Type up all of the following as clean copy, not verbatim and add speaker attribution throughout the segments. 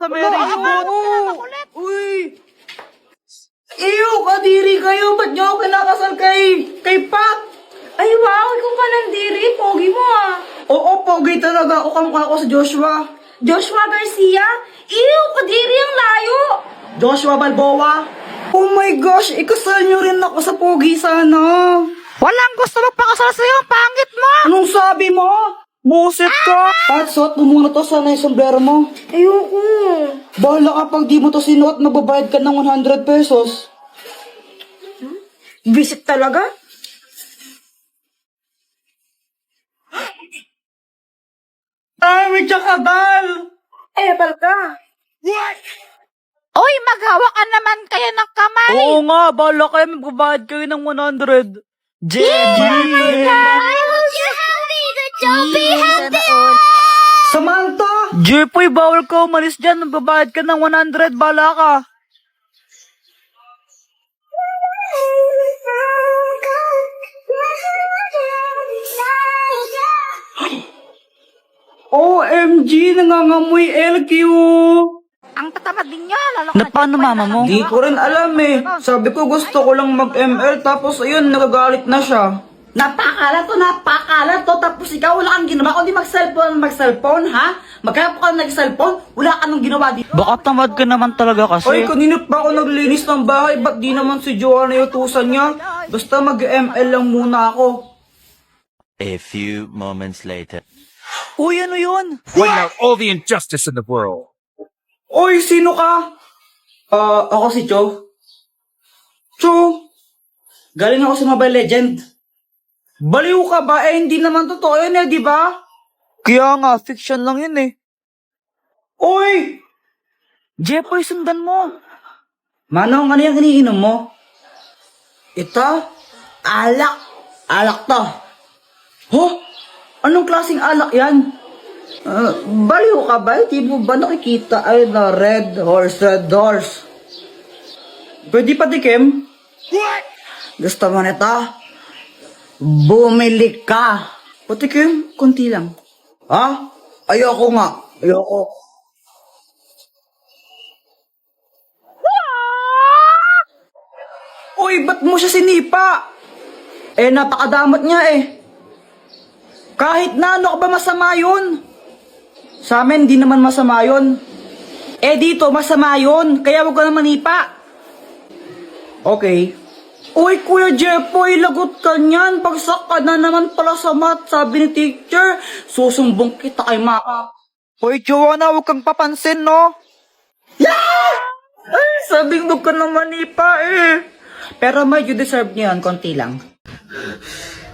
Speaker 1: Sa marriage bot.
Speaker 2: Uy! Iyo, kadiri kayo. Ba't nyo ako kinakasal kay Pat?
Speaker 3: Ay, wow! Ikaw pa nandiri. Pogi mo ah.
Speaker 2: Oo, pogi talaga ako. Kamukha ko sa Joshua.
Speaker 3: Joshua Garcia? Ew! Kadiri ang layo!
Speaker 2: Joshua Balboa. Oh my gosh, ikasal nyo rin ako sa pogi sana.
Speaker 1: Walang gusto magpakasal sa'yo. Pangit mo.
Speaker 2: Anong sabi mo? Buset ka. Pat, suot mo muna to. Sana yung sombrero mo.
Speaker 3: Ayoko.
Speaker 2: Bahala ka pag di mo to sinuot, magbabayad ka ng 100 pesos.
Speaker 3: Visit talaga?
Speaker 2: Ay, may tsakabal.
Speaker 3: Eh, apal ka.
Speaker 1: Oy, maghawa ka naman kayo ng kamay.
Speaker 2: Oo nga, bahala kayo, magbabayad kayo ng 100. Jenny!
Speaker 1: I hope you're happy. The Joby happy.
Speaker 2: Samantha! Jepoy, bawal ka umalis dyan. Magbabayad ka ng 100. Bala ka. OMG! Nangangamoy LQ!
Speaker 1: Ang tatamad ninyo. Lalo
Speaker 2: Na paano mama mo? Di ko rin alam eh. Sabi ko gusto ko lang mag-ML tapos ayun, nagagalit na siya. Napakalat to. Tapos ikaw wala kang ginawa. Kundi mag-cellphone, ha? Magkaya ka nag-cellphone, wala ka nang ginawa dito. Baka tamad ka naman talaga kasi. Ay, kanina pa ako naglinis ng bahay. Ba't di naman si Joanna yung utusan niya? Basta mag-ML lang muna ako.
Speaker 4: A few moments later.
Speaker 2: Uy, ano yun?
Speaker 5: Point out all the injustice in the world.
Speaker 2: Uy, sino ka? Ako si Cho. Cho? Galing ako sa Mobile Legend. Baliw ka ba? Eh, hindi naman totoo yun eh, di ba? Kaya nga, fiction lang yun eh. Uy! Jepoy, sundan mo. Manong, ano yung iniinom mo? Ito? Alak. Alak to. Huh? Anong klaseng alak yan? Baliw ka ba? Di mo ba nakikita ay na red horse? Pwede pa dikim? What? Gusto mo nito? Bumili ka. Patikim, konti lang. Ha? Ayoko nga. Ayoko. Uy, ba't mo siya sinipa? Eh, napakadamot niya eh. Kahit na ano ka ba masama yun? Sa amin, di naman masama yun. Eh, dito, masama yun. Kaya wag ka na manipa. Okay. Uy, Kuya Jepoy, lagot ka niyan. Bagsak ka na naman pala sa math, sabi ni teacher. Susumbong kita kay Maka. Uy, Joanna, huwag kang papansin, no? Yeah! Ay, sabing huwag ka na manipa eh. Pero may you deserve niyo yan, konti lang.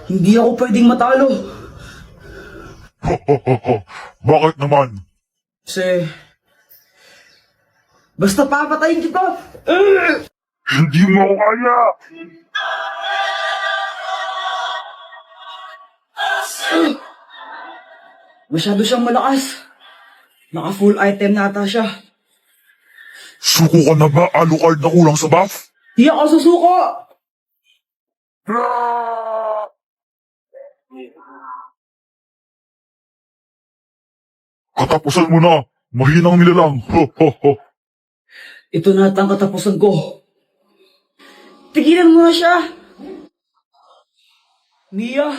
Speaker 2: Hindi ako pwedeng matalo.
Speaker 5: Bakit naman?
Speaker 2: Kasi... Basta papatayin kita!
Speaker 5: Hindi mo ako kaya!
Speaker 2: Masyado siyang malakas. Naka full item nata siya.
Speaker 5: Suko ka na ba? Alucard na kulang sa buff?
Speaker 2: Di ako susuko!
Speaker 5: Katapusan mo na! Mahinang nilalang! Ho ho ho!
Speaker 2: Ito na ang katapusan ko. Tigilan mo na siya. Mia,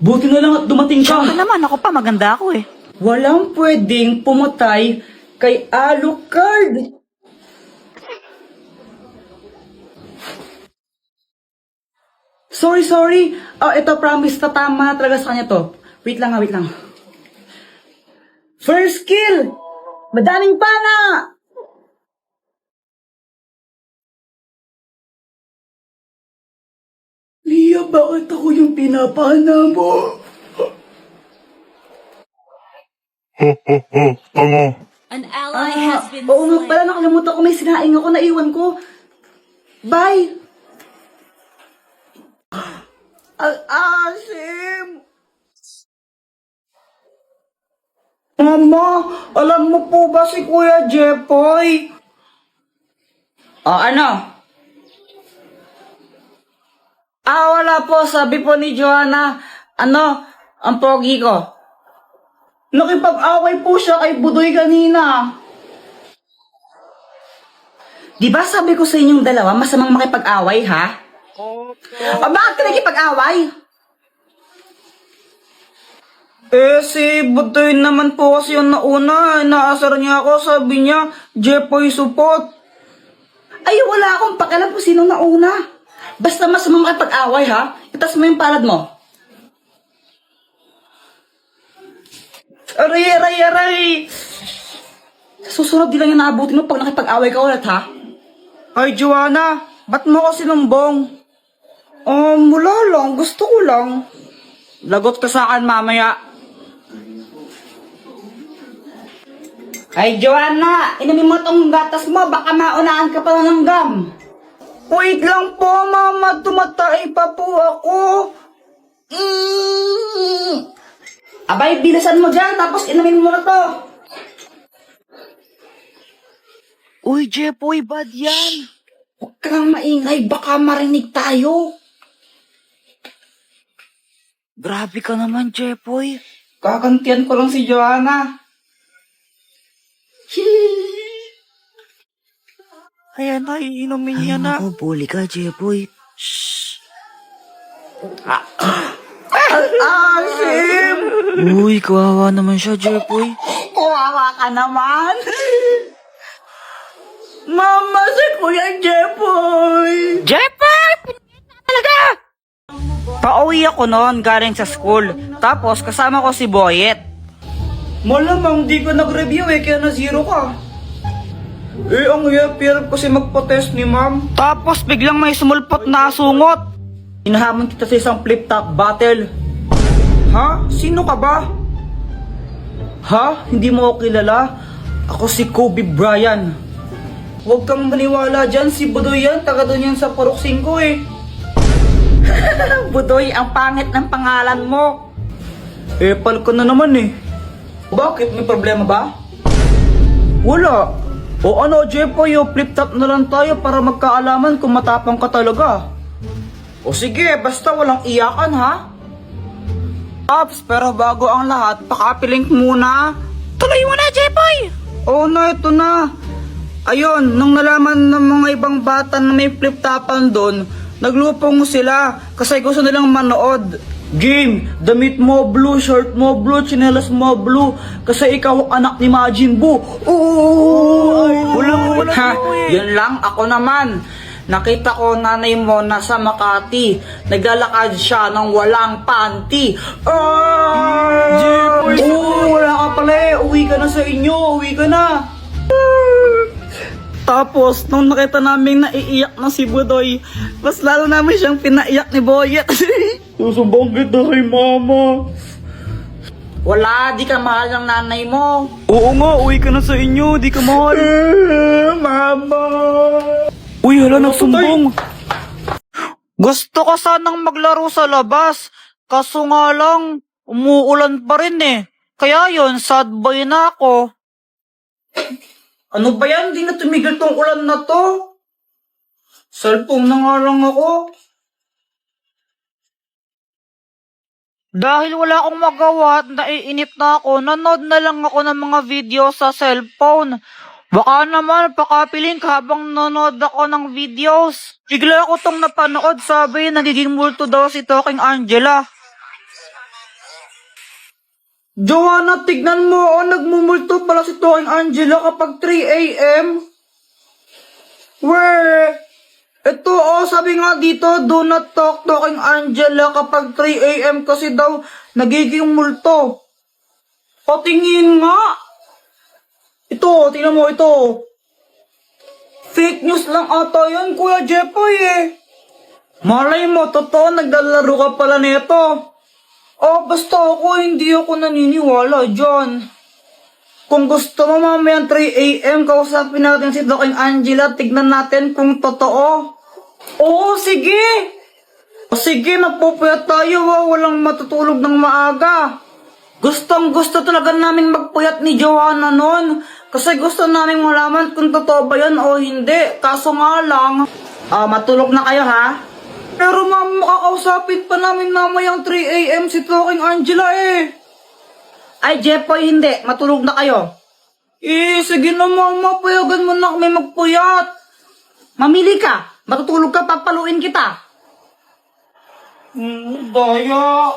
Speaker 2: buti na lang at dumating ka.
Speaker 1: Ano naman, ako pa. Maganda ako eh.
Speaker 2: Walang pwedeng pumatay kay Alucard. Sorry. Ito promise na tama talaga sa kanya to. Wait lang. First kill! Madaling pana! Mia, bakit ako yung pinapana mo?
Speaker 5: Ho ho ho! Tanga!
Speaker 6: An ally has been
Speaker 2: Oo nga
Speaker 6: slain.
Speaker 2: pala, nakalimutan ko may sinaing ako, naiwan ko. Bye! Al-asim! Mama, alam mo po ba si Kuya Jepoy? Ano? Wala po. Sabi po ni Joanna, ang pogi ko. Nakipag-away po siya kay Budoy kanina. Di ba sabi ko sa inyong dalawa, masamang makipag-away, ha? O bakit ka nakipag-away? Si Butoy naman po kasi yung nauna. Inaasar niya ako, sabi niya, Jepoy support. Ay, wala akong pakialam kung sino nauna. Basta masamang makipag-away, ha? Itas mo yung palad mo. Aray, aray, aray! Susunod din lang yung naabutin mo pag nakipag-away ka ulit, ha? Ay, Joanna, ba't mo ako sinumbong? Wala lang. Gusto ko lang. Lagot ka sa akin mamaya. Ay, Joanna, inumin mo tong gatas mo. Baka maunaan ka pa ng gum. Wait lang po, mama. Tumatay pa po ako. Abay, bilisan mo dyan. Tapos inumin mo na to. Uy, Jepoy, bad yan. Huwag kang maingay, baka marinig tayo. Grabe ka naman, Jepoy. Kakantian ko lang si Joanna. Ayan na, iinumin niya na. Ako, bully ka, Jepoy. Shhh. Sim! Uy, kawawa naman siya, Jepoy. Kawawa ka naman. Mama, si Kuya Jepoy! Jepoy! Talaga! Pauwi ako noon galing sa school. Tapos kasama ko si Boyet. Malamang di ka nag-review kaya na zero ka. Ang hirap kasi magpa-test ni ma'am. Tapos biglang may sumulpot na asungot. Inahamon kita sa isang flip-top battle. Ha? Sino ka ba? Ha? Hindi mo ako kilala? Ako si Kobe Bryant. Huwag kang maniwala dyan, si Budoy yan, taga doon yan sa Purok 5 eh. Budoy, ang pangit ng pangalan mo. Pal ko na naman eh. Bakit? May problema ba? Wala. O ano, Jepoy, flip top na lang tayo para magkaalaman kung matapang ka talaga. O sige, basta walang iyakan ha. Ops, pero bago ang lahat, pakapilink muna. Tuloy mo na, Jepoy! Oo na, ito na. Ayun, nung nalaman ng mga ibang bata na may flip-topan doon, naglupong sila kasi gusto nilang manood. Game, damit mo blue, shirt mo blue, tsinelas mo blue, kasi ikaw anak ni Majin Buu. Wala. Yun lang, ako naman. Nakita ko nanay mo nasa Makati. Naglalakad siya ng walang panty. Wala ka pala eh. Uwi ka na sa inyo. Uwi ka na. Tapos, nung nakita namin naiiyak na si Budoy, mas lalo namin siyang pinaiyak ni Boyet. Susumbong kita kay mama. Wala, di ka mahal ng nanay mo. Oo nga, uwi ka na sa inyo, di ka mahal. Mama. Uy, hala, nagsumbong. Gusto ko sanang maglaro sa labas. Kaso nga lang, umuulan pa rin eh. Kaya yun, sad boy na ako. Ano ba yan? Di na tumigil tong ulan na to. Cellphone na nga lang ako. Dahil wala akong magawa at naiinip na ako, nanood na lang ako ng mga video sa cellphone. Baka naman pakapiling habang nanood ako ng videos. Bigla ako tong napanood, sabi nagiging multo daw si Talking Angela. Joanna, tignan mo, nagmumulto pala si Talking Angela kapag 3 a.m. Ito, sabi nga dito, do not talk Talking Angela kapag 3 a.m. kasi daw nagiging multo. Patingin nga. Ito, tingnan mo ito. Fake news lang ata yan, Kuya Jepoy eh. Malay mo, totoo, naglalaro ka pala nito. Basta ako, hindi ako naniniwala dyan. Kung gusto mo mamayang 3 a.m. kausapin natin si Talking Angela, tignan natin kung totoo. Oo, sige. Sige, magpupuyat tayo, walang matutulog ng maaga. Gustong gusto talaga namin magpuyat ni Joanna noon. Kasi gusto namin malaman kung totoo ba yan o hindi. Kaso nga lang, matulog na kayo ha. Pero ma'am, makakausapin pa namin mamayang 3 a.m. si Talking Angela eh. Ay, Jepoy, hindi. Matulog na kayo. Sige na mama, payagan mo na kami magpuyat. Mamili ka. Matutulog ka, papaluin kita. Daya.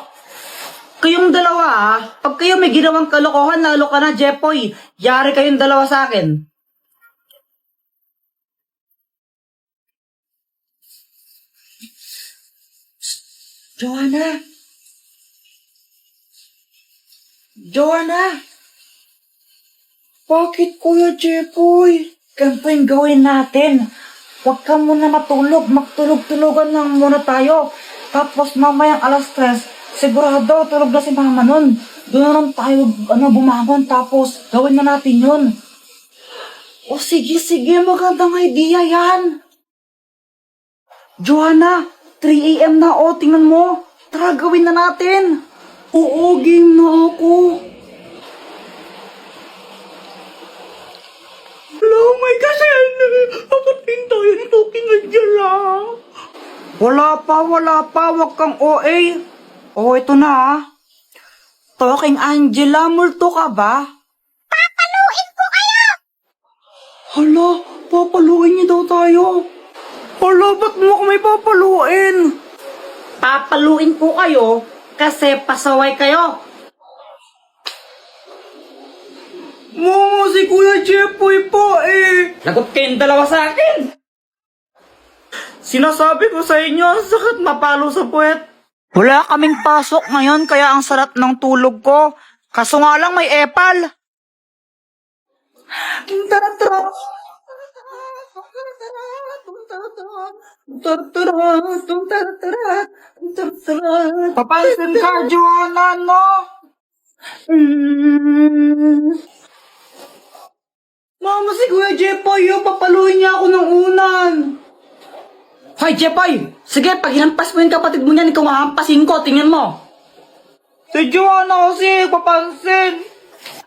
Speaker 2: Kayong dalawa pag kayo may ginawang kalokohan, lalo ka na, Jepoy. Yari kayong dalawa sa akin. Joanna! Joanna! Bakit, Kuya Jepoy? Ganito yung gawin natin. Huwag ka muna matulog. Magtulog-tulogan lang muna tayo. Tapos mamayang alas 3, sigurado tulog na si mama nun. Doon na lang tayo bumangon. Tapos gawin na natin yun. O sige, magandang idea yan. Joanna, 3 a.m. na tingnan mo. Tara, gawin na natin. Oo, game na ako. Hello, my gosh, bakit tayo nito kinadya Wala pa, wag kang OA. Oh, ito na Talking Angela, multo ka ba?
Speaker 1: Papaluin ko kayo!
Speaker 2: Hala, papaluin niyo daw tayo. Hala, ba't mo ako may papaluin? Papaluin ko kayo kasi pasaway kayo. Momo, si Kuya Jepoy po Lagot kayong dalawa sa akin. Sinasabi ko sa inyo, ang sakit mapalo sa puwet. Wala kaming pasok ngayon kaya ang sarap ng tulog ko. Kaso nga lang may epal. Papansin ka, Joanna, no? Mama, si Kuya Jepoy, papaluin niya ako ng unan. Hoy, Jepoy! Sige, pag hinampas mo yung kapatid mo niyan, ikaw mahampasin ko, tingnan mo. Si Joanna kasi, papansin.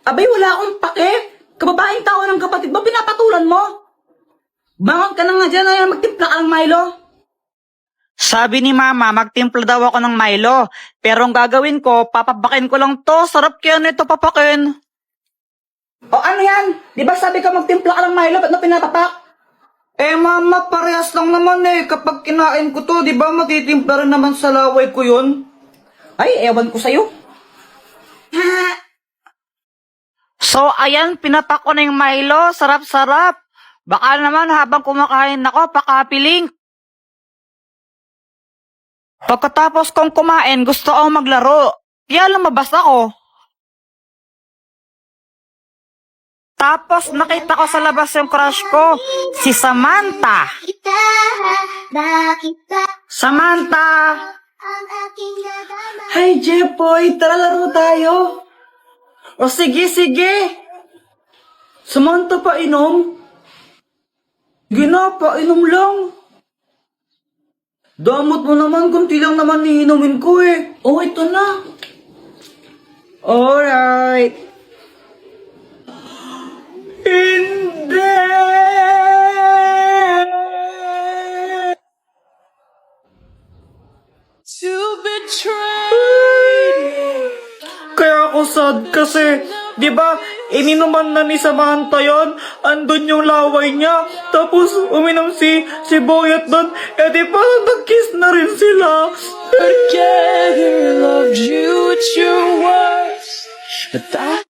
Speaker 2: Abay, wala akong pake. Kababaeng tao ng kapatid mo, pinapatulan mo. Bangon ka na nga dyan, ay magtimpla ka ng Milo. Sabi ni Mama, magtimpla daw ako ng Milo. Pero ang gagawin ko, papabakin ko lang to. Sarap kaya nito papakin. O ano yan? Di ba sabi ka magtimpla ka ng Milo, ba't na pinapapak? Mama, parehas lang naman Kapag kinain ko to, di ba matitimpla rin naman sa laway ko yun? Ay, ewan ko sa'yo. So, ayan, pinapak ko na yung Milo. Sarap-sarap. Baka naman habang kumakain ako, pakapiling. Pagkatapos kong kumain, gusto akong maglaro. Kaya lumabas ako. Tapos nakita ko sa labas yung crush ko, si Samantha.
Speaker 1: Kita, nakita
Speaker 2: Samantha!
Speaker 1: ang aking nadama.
Speaker 2: Hi, Jepoy! Tara, laro tayo. O sige. Samantha, painom? Painom lang. Damot mo naman, kunti lang naman iinumin ko Oh, ito na. Alright. Hindi!
Speaker 6: To betray.
Speaker 2: Kaya ako sad kasi, di ba, ininuman na ni Samantha yun, andun yung laway niya, tapos uminom si Boyet doon, di ba, nag-kiss na rin sila.
Speaker 6: Together loved you at your worst. But that